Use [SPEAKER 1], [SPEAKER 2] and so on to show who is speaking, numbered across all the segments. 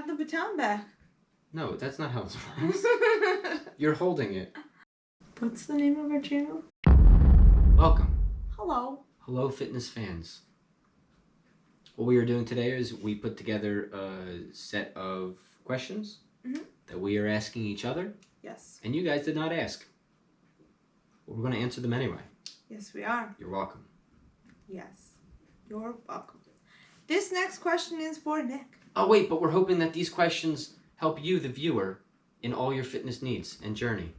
[SPEAKER 1] have the baton back.
[SPEAKER 2] No, that's not how it works. You're holding it.
[SPEAKER 1] What's the name of our channel?
[SPEAKER 2] Welcome.
[SPEAKER 1] Hello.
[SPEAKER 2] Hello, fitness fans. What we are doing today is we put together a set of questions that we are asking each other.
[SPEAKER 1] Yes.
[SPEAKER 2] And you guys did not ask. But we're going to answer them anyway.
[SPEAKER 1] Yes, we are.
[SPEAKER 2] You're welcome.
[SPEAKER 1] Yes. You're welcome. This next question is for Nick.
[SPEAKER 2] Oh, wait, but we're hoping that these questions help you, the viewer, in all your fitness needs and journey.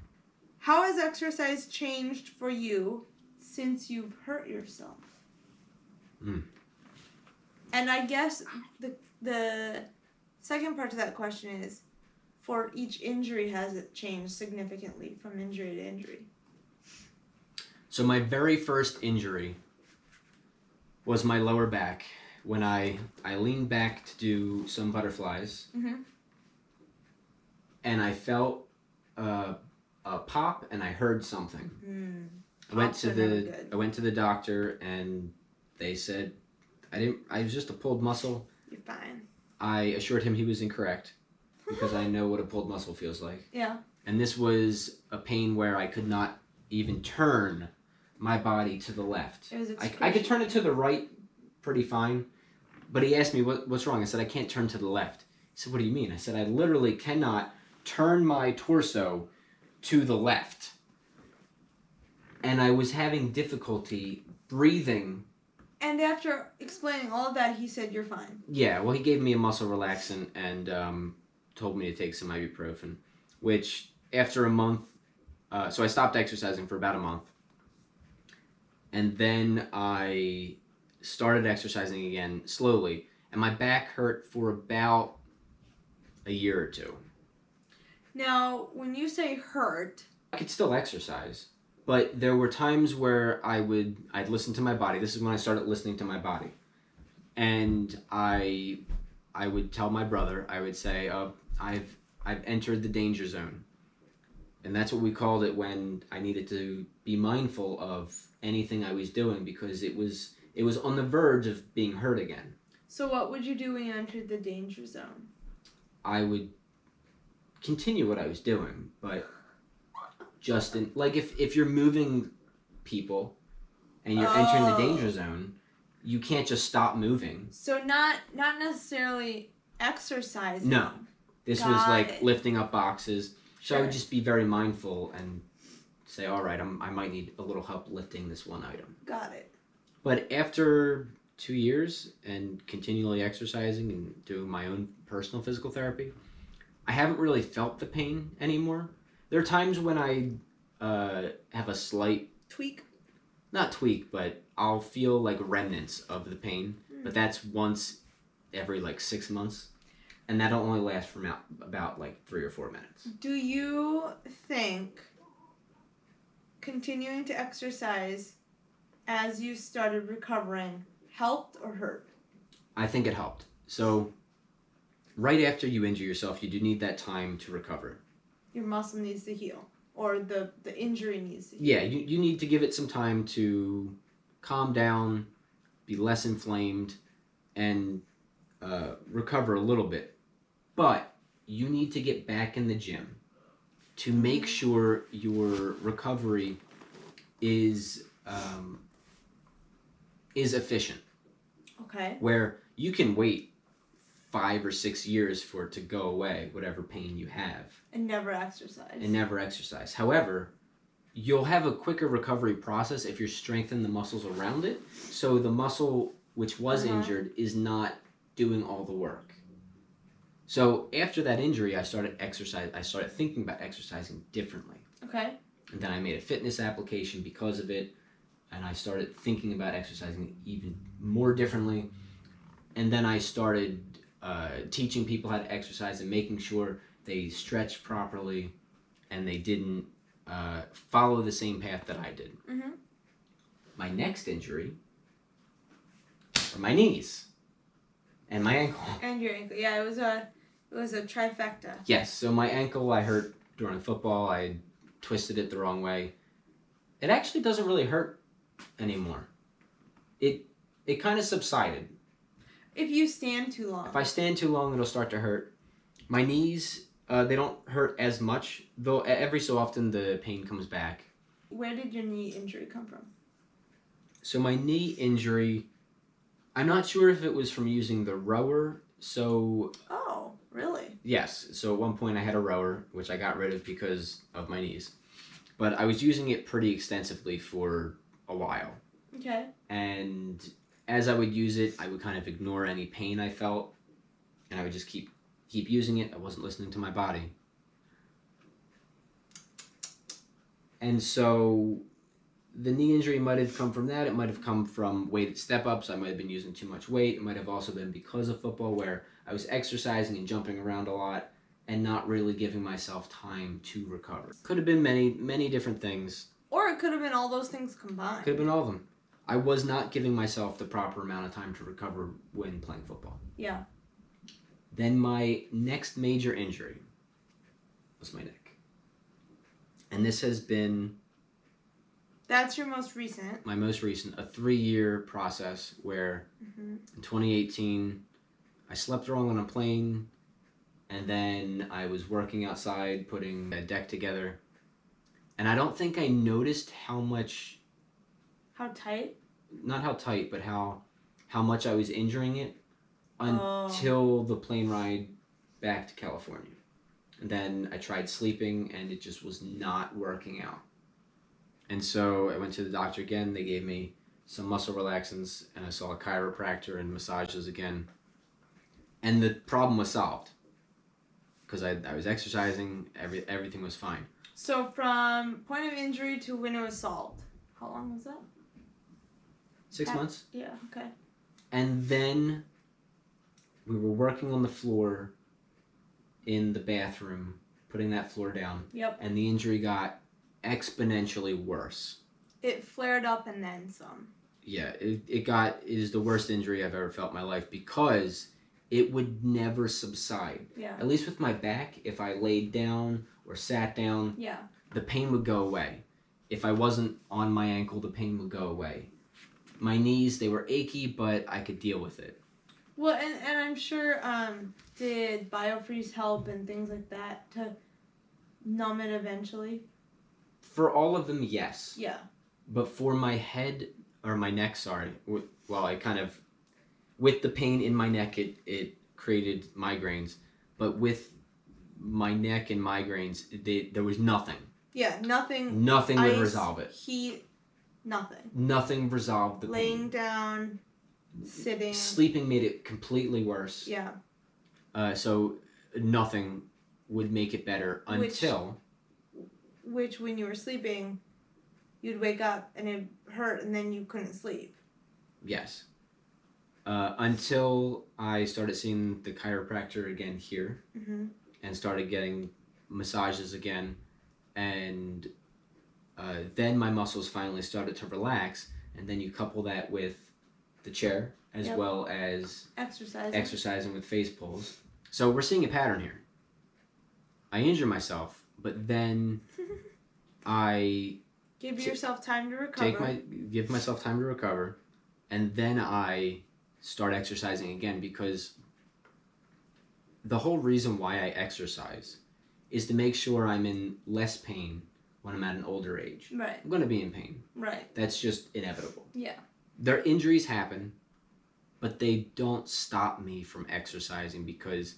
[SPEAKER 1] How has exercise changed for you since you've hurt yourself? And I guess the second part to that question is, for each injury, has it changed significantly from injury to injury?
[SPEAKER 2] So my very first injury was my lower back when I leaned back to do some butterflies. And I felt a pop and I heard something. I went to the doctor and they said I was just a pulled muscle.
[SPEAKER 1] You're fine.
[SPEAKER 2] I assured him he was incorrect because I know what a pulled muscle feels like.
[SPEAKER 1] Yeah.
[SPEAKER 2] And this was a pain where I could not even turn my body to the left.
[SPEAKER 1] It was
[SPEAKER 2] I could turn it to the right pretty fine, but he asked me what's wrong. I said I can't turn to the left. He said, what do you mean? I said I literally cannot turn my torso to the left. And I was having difficulty breathing.
[SPEAKER 1] And after explaining all of that, he said, you're fine.
[SPEAKER 2] Yeah, well, he gave me a muscle relaxant and told me to take some ibuprofen, which after a month, so I stopped exercising for about a month. And then I started exercising again slowly, and my back hurt for about a year or two.
[SPEAKER 1] Now, when you say hurt...
[SPEAKER 2] I could still exercise, but there were times where I'd listen to my body. This is when I started listening to my body. And I would tell my brother, I would say, I've entered the danger zone. And that's what we called it when I needed to be mindful of anything I was doing because it was on the verge of being hurt again.
[SPEAKER 1] So what would you do when you entered the danger zone?
[SPEAKER 2] I would continue what I was doing, but just like if you're moving people and you're entering the danger zone, you can't just stop moving.
[SPEAKER 1] So not necessarily exercising.
[SPEAKER 2] No. This was like lifting up boxes. So I would just be very mindful and say, all right, I might need a little help lifting this one item.
[SPEAKER 1] Got it.
[SPEAKER 2] But after 2 years and continually exercising and doing my own personal physical therapy, I haven't really felt the pain anymore. There are times when I have a slight...
[SPEAKER 1] Tweak?
[SPEAKER 2] Not tweak, but I'll feel like remnants of the pain. But that's once every like 6 months. And that'll only last for about like 3 or 4 minutes.
[SPEAKER 1] Do you think continuing to exercise as you started recovering helped or hurt?
[SPEAKER 2] I think it helped. So right after you injure yourself, you do need that time to recover.
[SPEAKER 1] Your muscle needs to heal, or the injury needs to heal.
[SPEAKER 2] Yeah, you need to give it some time to calm down, be less inflamed, and recover a little bit. But you need to get back in the gym to make sure your recovery is efficient.
[SPEAKER 1] Okay.
[SPEAKER 2] Where you can wait 5 or 6 years for it to go away, whatever pain you have.
[SPEAKER 1] And never exercise.
[SPEAKER 2] However, you'll have a quicker recovery process if you're strengthening the muscles around it. So the muscle which was injured is not doing all the work. So after that injury, I started thinking about exercising differently.
[SPEAKER 1] Okay.
[SPEAKER 2] And then I made a fitness application because of it. And I started thinking about exercising even more differently. And then I started teaching people how to exercise and making sure they stretched properly and they didn't follow the same path that I did. My next injury were my knees and my ankle.
[SPEAKER 1] And your ankle. Yeah, it was a trifecta.
[SPEAKER 2] Yes, so my ankle I hurt during football. I twisted it the wrong way. It actually doesn't really hurt anymore. It kind of subsided.
[SPEAKER 1] If you stand too long.
[SPEAKER 2] If I stand too long, it'll start to hurt. My knees, they don't hurt as much, though every so often the pain comes back.
[SPEAKER 1] Where did your knee injury come from?
[SPEAKER 2] So my knee injury, I'm not sure if it was from using the rower. So
[SPEAKER 1] Oh, really?
[SPEAKER 2] yes. So at one point I had a rower, which I got rid of because of my knees. But I was using it pretty extensively for a while.
[SPEAKER 1] Okay.
[SPEAKER 2] And as I would use it, I would kind of ignore any pain I felt, and I would just keep using it. I wasn't listening to my body. And so the knee injury might have come from that. It might have come from weighted step-ups. I might have been using too much weight. It might have also been because of football, where I was exercising and jumping around a lot and not really giving myself time to recover. Could have been many different things.
[SPEAKER 1] Or it could have been all those things combined.
[SPEAKER 2] Could have been all of them. I was not giving myself the proper amount of time to recover when playing football.
[SPEAKER 1] Yeah.
[SPEAKER 2] Then my next major injury was my neck. And this has been...
[SPEAKER 1] That's your most recent.
[SPEAKER 2] My most recent, a 3-year process where in 2018, I slept wrong on a plane, and then I was working outside putting a deck together. And I don't think I noticed how much...
[SPEAKER 1] How tight?
[SPEAKER 2] Not how tight, but how much I was injuring it until the plane ride back to California. And then I tried sleeping, and it just was not working out. And so I went to the doctor again. They gave me some muscle relaxants, and I saw a chiropractor and massages again. And the problem was solved because I was exercising. Everything was fine.
[SPEAKER 1] So from point of injury to when it was solved, how long was that?
[SPEAKER 2] 6 months.
[SPEAKER 1] Yeah, okay.
[SPEAKER 2] And then we were working on the floor in the bathroom, putting that floor down.
[SPEAKER 1] Yep.
[SPEAKER 2] And the injury got exponentially worse.
[SPEAKER 1] It flared up and then some.
[SPEAKER 2] Yeah, it is the worst injury I've ever felt in my life because it would never subside.
[SPEAKER 1] Yeah.
[SPEAKER 2] At least with my back, if I laid down or sat down,
[SPEAKER 1] yeah,
[SPEAKER 2] the pain would go away. If I wasn't on my ankle, the pain would go away. My knees, they were achy, but I could deal with it.
[SPEAKER 1] Well, and I'm sure, did BioFreeze help and things like that to numb it eventually?
[SPEAKER 2] For all of them, yes.
[SPEAKER 1] Yeah.
[SPEAKER 2] But for my head, or my neck, sorry, well, I kind of, with the pain in my neck, it created migraines. But with my neck and migraines, there was nothing.
[SPEAKER 1] Yeah, nothing.
[SPEAKER 2] Nothing would
[SPEAKER 1] Ice,
[SPEAKER 2] resolve it.
[SPEAKER 1] Heat, nothing.
[SPEAKER 2] Nothing resolved the pain.
[SPEAKER 1] Laying down, sitting.
[SPEAKER 2] Sleeping made it completely worse.
[SPEAKER 1] Yeah.
[SPEAKER 2] So nothing would make it better until...
[SPEAKER 1] Which when you were sleeping, you'd wake up and it hurt and then you couldn't sleep.
[SPEAKER 2] Yes. Until I started seeing the chiropractor again here and started getting massages again. And then my muscles finally started to relax. And then you couple that with the chair as well as exercising with face pulls. So we're seeing a pattern here. I injure myself, but then I
[SPEAKER 1] give yourself time to recover.
[SPEAKER 2] Give myself time to recover, and then I start exercising again because the whole reason why I exercise is to make sure I'm in less pain when I'm at an older age.
[SPEAKER 1] Right.
[SPEAKER 2] I'm going to be in pain.
[SPEAKER 1] Right.
[SPEAKER 2] That's just inevitable.
[SPEAKER 1] Yeah.
[SPEAKER 2] Their injuries happen, but they don't stop me from exercising because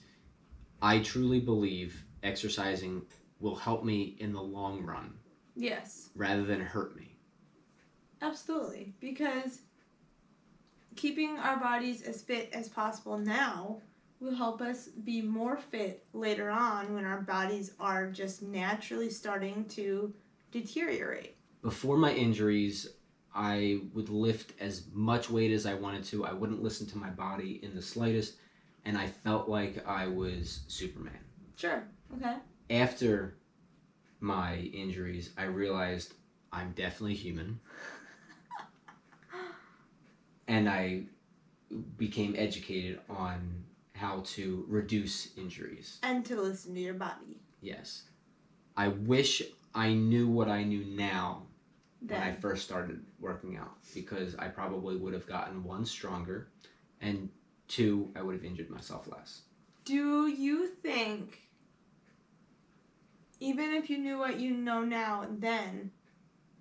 [SPEAKER 2] I truly believe exercising will help me in the long run.
[SPEAKER 1] Yes.
[SPEAKER 2] Rather than hurt me.
[SPEAKER 1] Absolutely. Because keeping our bodies as fit as possible now will help us be more fit later on when our bodies are just naturally starting to deteriorate.
[SPEAKER 2] Before my injuries, I would lift as much weight as I wanted to. I wouldn't listen to my body in the slightest, and I felt like I was Superman.
[SPEAKER 1] Sure. Okay.
[SPEAKER 2] After my injuries, I realized I'm definitely human. And I became educated on how to reduce injuries.
[SPEAKER 1] And to listen to your body.
[SPEAKER 2] Yes. I wish I knew what I knew now when I first started working out, because I probably would have gotten 1, stronger, and 2, I would have injured myself less.
[SPEAKER 1] Do you think think even if you knew what you know now then,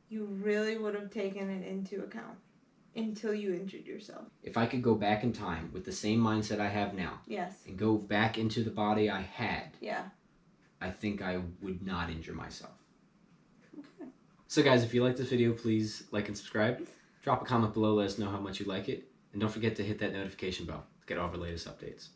[SPEAKER 1] you really would have taken it into account until you injured yourself.
[SPEAKER 2] If I could go back in time with the same mindset I have now,
[SPEAKER 1] Yes.
[SPEAKER 2] and go back into the body I had,
[SPEAKER 1] Yeah.
[SPEAKER 2] I think I would not injure myself.
[SPEAKER 1] Okay.
[SPEAKER 2] So guys, if you like this video, please like and subscribe. Drop a comment below, let us know how much you like it. And don't forget to hit that notification bell to get all of our latest updates.